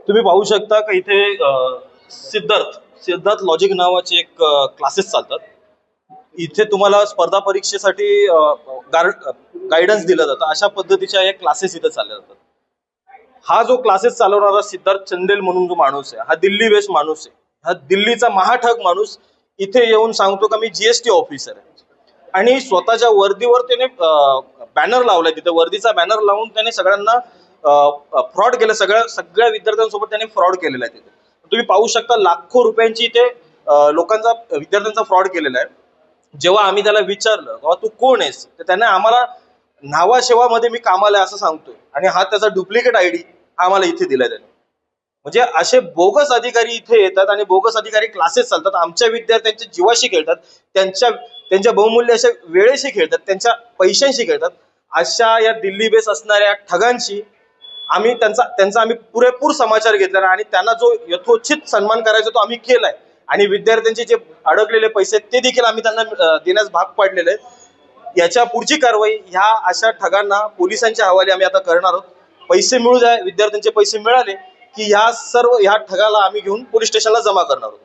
तुम्ही पाहू शकता का इथे सिद्धार्थ सिद्धार्थ लॉजिक नावाचे एक क्लासेस चालतात. इथे तुम्हाला स्पर्धा परीक्षेसाठी गायडन्स दिलं जातं. अशा पद्धतीच्या एक क्लासेस इथे चालले जातात. हा जो क्लासेस चालवणारा सिद्धार्थ चंदेल म्हणून जो माणूस आहे, हा दिल्ली बेस्ड माणूस आहे. हा दिल्लीचा महाठग माणूस इथे येऊन सांगतो का मी जीएसटी ऑफिसर आहे, आणि स्वतःच्या वर्दीवर त्याने बॅनर लावलाय. तिथे वर्दीचा बॅनर लावून त्याने सगळ्यांना फ्रॉड केलं. सगळ्या विद्यार्थ्यांसोबत त्याने फ्रॉड केलेला आहे. तिथे तुम्ही पाहू शकता लाखो रुपयांची इथे लोकांचा विद्यार्थ्यांचा फ्रॉड केलेला आहे. जेव्हा आम्ही त्याला विचारलं बाबा तू कोण आहेस, तर त्याने आम्हाला नावाशेवामध्ये मी कामाला आहे असं सांगतोय, आणि हा त्याचा डुप्लिकेट आयडी आम्हाला इथे दिलाय त्याने. म्हणजे असे बोगस अधिकारी इथे येतात आणि बोगस अधिकारी क्लासेस चालतात, आमच्या विद्यार्थ्यांच्या जीवाशी खेळतात, त्यांच्या त्यांच्या बहुमूल्य अशा वेळेशी खेळतात, त्यांच्या पैशांशी खेळतात. अशा या दिल्ली बेस असणाऱ्या ठगांशी त्यांचा आम्ही पुरेपूर समाचार घेतला आणि त्यांना जो यथोचित सन्मान करायचा तो आम्ही केलाय. आणि विद्यार्थ्यांचे जे अडकलेले पैसे ते देखील आम्ही त्यांना देण्यास भाग पाडलेले आहेत. याच्या पुढची कारवाई ह्या अशा ठगांना पोलिसांच्या हवाली आम्ही आता करणार आहोत. पैसे मिळू द्या, विद्यार्थ्यांचे पैसे मिळाले की ह्या ठगाला आम्ही घेऊन पोलीस स्टेशनला जमा करणार आहोत.